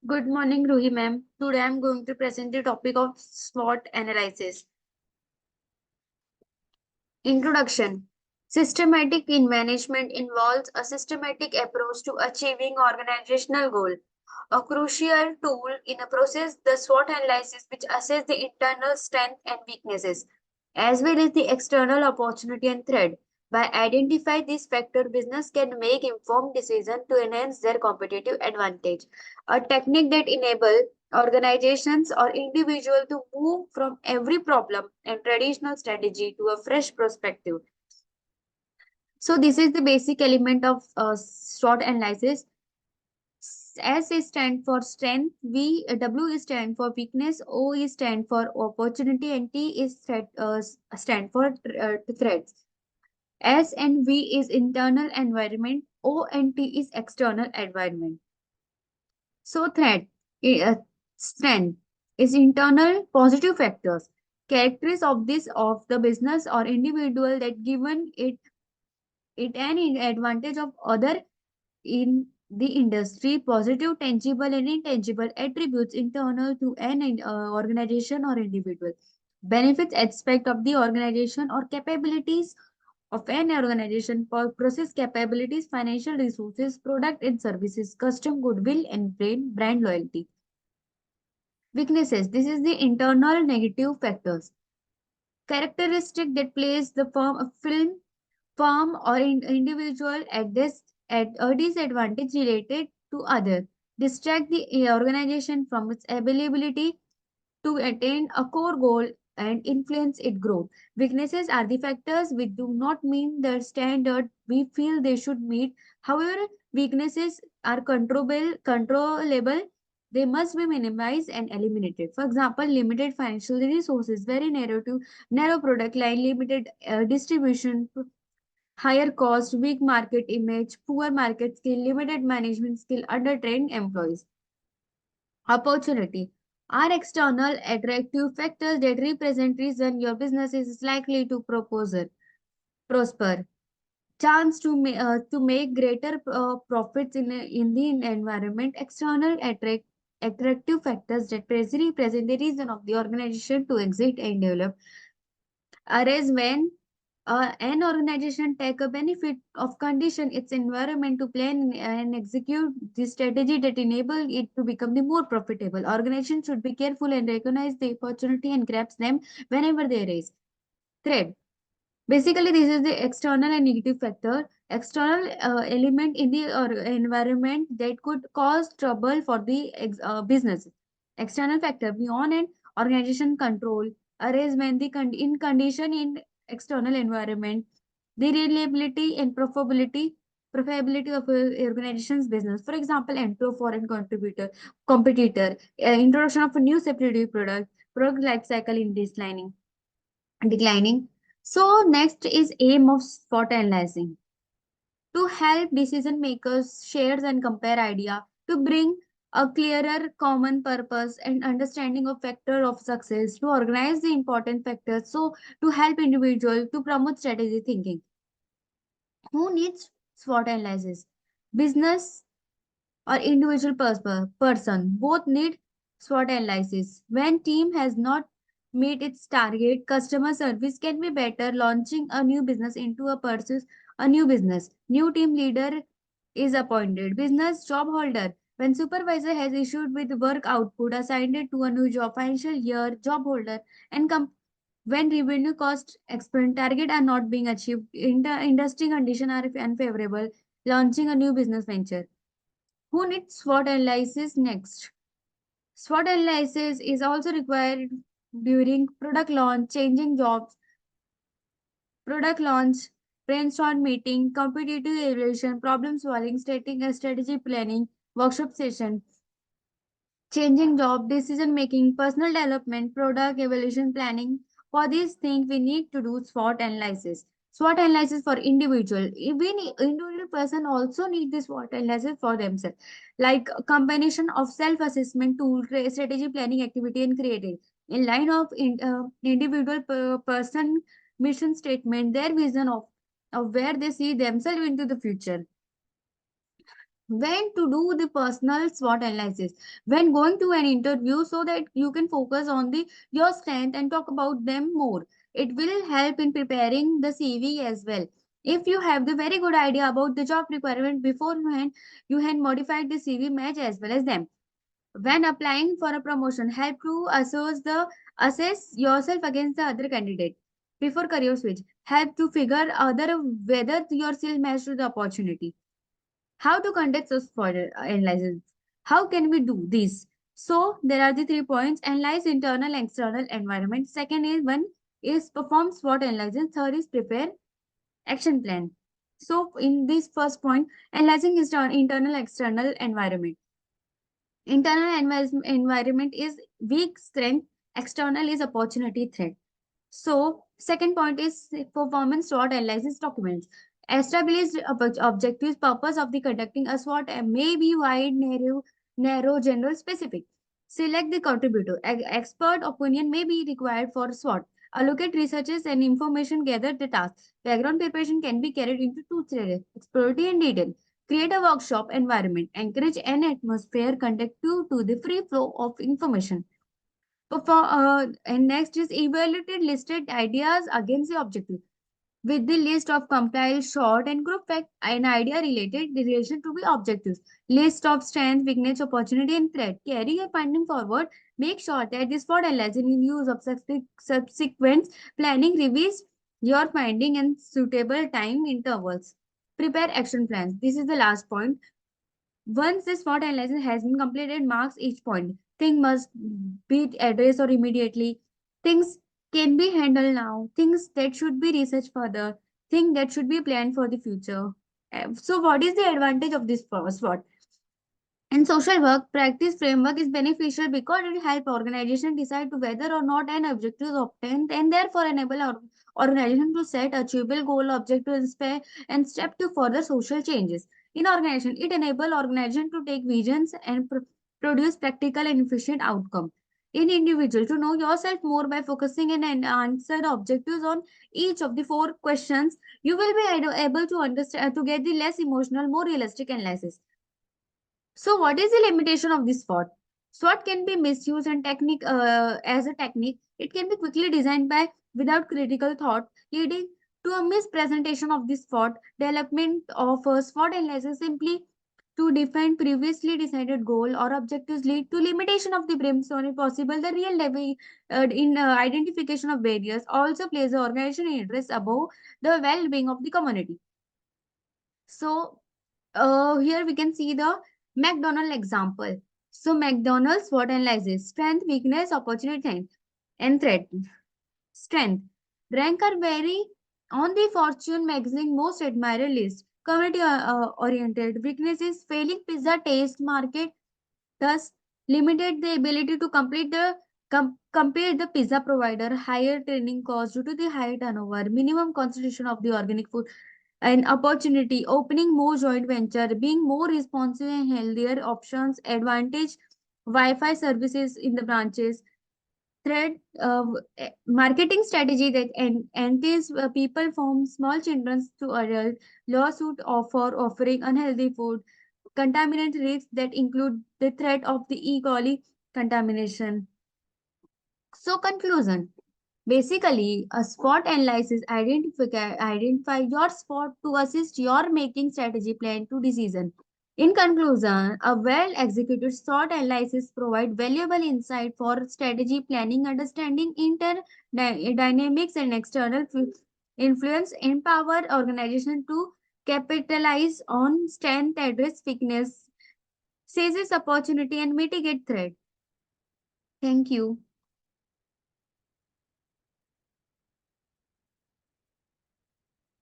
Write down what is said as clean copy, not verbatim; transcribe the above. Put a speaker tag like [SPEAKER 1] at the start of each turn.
[SPEAKER 1] Good morning, Ruhi ma'am. Today I'm going to present the topic of SWOT analysis. Introduction. Systematic in management involves a systematic approach to achieving organizational goal. A crucial tool in a process, the SWOT analysis, which assess the internal strength and weaknesses, as well as the external opportunity and threat. By identifying these factors, business can make informed decisions to enhance their competitive advantage. A technique that enables organizations or individuals to move from every problem and traditional strategy to a fresh perspective. So this is the basic element of SWOT analysis. S is stand for strength, W is stand for weakness, O is stand for opportunity, and T is stand for threats. S and V is internal environment, O and T is external environment. So uh, strength is internal positive factors. Characteristics of this of the business or individual that given it an advantage of other in the industry, positive, tangible, and intangible attributes internal to an organization or individual. Benefits aspect of the organization or capabilities of an organization for process capabilities, financial resources, product and services, custom goodwill, and brand loyalty. Weaknesses. This is the internal negative factors. Characteristic that plays the firm or individual at a disadvantage related to other. Distract the organization from its ability to attain a core goal and influence its growth. Weaknesses are the factors which do not mean the standard we feel they should meet. However, weaknesses are controllable. They must be minimized and eliminated. For example, limited financial resources, very narrow product line, limited distribution, higher cost, weak market image, poor market skill, limited management skill, under-trained employees. Opportunity are external attractive factors that represent reason your business is likely to prosper. Chance to make greater profits in the environment. External attractive factors that represent the reason of the organization to exist and develop arise when an organization take a benefit of condition its environment to plan and execute the strategy that enable it to become the more profitable. Organization should be careful and recognize the opportunity and grabs them whenever they arise. Threat. Basically, this is the external and negative factor. External element in the environment that could cause trouble for the business. External factor beyond an organization control arise when the in condition in external environment, the reliability and profitability of a organization's business. For example, enter foreign competitor, introduction of a new subsidiary product life cycle in declining. So next is aim of SWOT analyzing to help decision makers share and compare idea to bring a clearer common purpose and understanding of factor of success to organize the important factors so to help individual to promote strategy thinking. Who needs SWOT analysis? Business or individual person both need SWOT analysis. When team has not meet its target, customer service can be better. Launching a new business into a pursues a new business. New team leader is appointed. Business job holder. When supervisor has issued with work output assigned it to a new job financial year, job holder and when revenue cost expense target are not being achieved, industry condition are unfavorable, launching a new business venture. Who needs SWOT analysis next? SWOT analysis is also required during product launch, brainstorm meeting, competitive evaluation, problem solving, stating a strategy planning, workshop session, changing job, decision making, personal development, product evaluation planning. For these things, we need to do SWOT analysis. SWOT analysis for individual. Even individual person also need this SWOT analysis for themselves. Like a combination of self-assessment tool, strategy planning activity, and creative. In line of individual person mission statement, their vision of where they see themselves into the future. When to do the personal SWOT analysis, when going to an interview, so that you can focus on the your strength and talk about them more. It will help in preparing the CV as well. If you have the very good idea about the job requirement beforehand, you can modify the CV match as well as them. When applying for a promotion, help to assess yourself against the other candidate. Before career switch, help to figure other whether your skill match to the opportunity. How to conduct such analysis? How can we do this? So there are the 3 points: analyze internal and external environment. Second is one is perform SWOT analysis. Third is prepare action plan. So in this first point, analyzing is internal external environment. Internal environment is weak strength, external is opportunity threat. So, second point is performance SWOT analysis documents. Established objectives, purpose of the conducting a SWOT may be wide, narrow, general, specific. Select the contributor. Expert opinion may be required for SWOT. Allocate researches and information gathered the task. Background preparation can be carried into two threads: exploratory and detail. Create a workshop environment. Encourage an atmosphere conducive to the free flow of information. And next is evaluated listed ideas against the objective. With the list of compiled short and group fact and idea related the relation to the objectives. List of strength, weakness, opportunity, and threat. Carry your finding forward. Make sure that this for analysis in use of subsequent planning reviews your finding and suitable time intervals. Prepare action plans. This is the last point. Once the SWOT analysis has been completed, marks each point. Thing must be addressed or immediately. Things can be handled now. Things that should be researched further. Things that should be planned for the future. So, what is the advantage of this SWOT? In social work, practice framework is beneficial because it helps organization decide to whether or not an objective is obtained and therefore enable organization to set achievable goal, objectives, and step to further social changes. In organization, it enables organization to take visions and produce practical and efficient outcome. In individual, to know yourself more by focusing and answer objectives on each of the four questions, you will be able to understand to get the less emotional, more realistic analysis. So, what is the limitation of this SWOT? SWOT can be misused and technique as a technique. It can be quickly designed by without critical thought, leading to a mispresentation of this SWOT. Development of a SWOT analysis simply to define previously decided goal or objectives lead to limitation of the brainstorming possible. The real level in identification of barriers also plays the organization interest above the well-being of the community. So here we can see the McDonald example. So McDonald's SWOT analysis: strength, weakness, opportunity, and threat. Strength. Rank are very on the Fortune magazine most admired list. Community oriented. Weakness is failing pizza taste market, thus limited the ability to complete the pizza provider. Higher training cost due to the high turnover. Minimum concentration of the organic food. An opportunity, opening more joint venture, being more responsive and healthier options, advantage, Wi-Fi services in the branches, thread, marketing strategy that entices people from small children to adult, lawsuit offer offering unhealthy food, contaminant risks that include the threat of the E. coli contamination. So conclusion. Basically, a SWOT analysis identify your SWOT to assist your making strategy plan to decision. In conclusion, a well-executed SWOT analysis provide valuable insight for strategy planning, understanding dynamics and external influence, empower organization to capitalize on strength, address weakness, seizes opportunity, and mitigate threat. Thank you.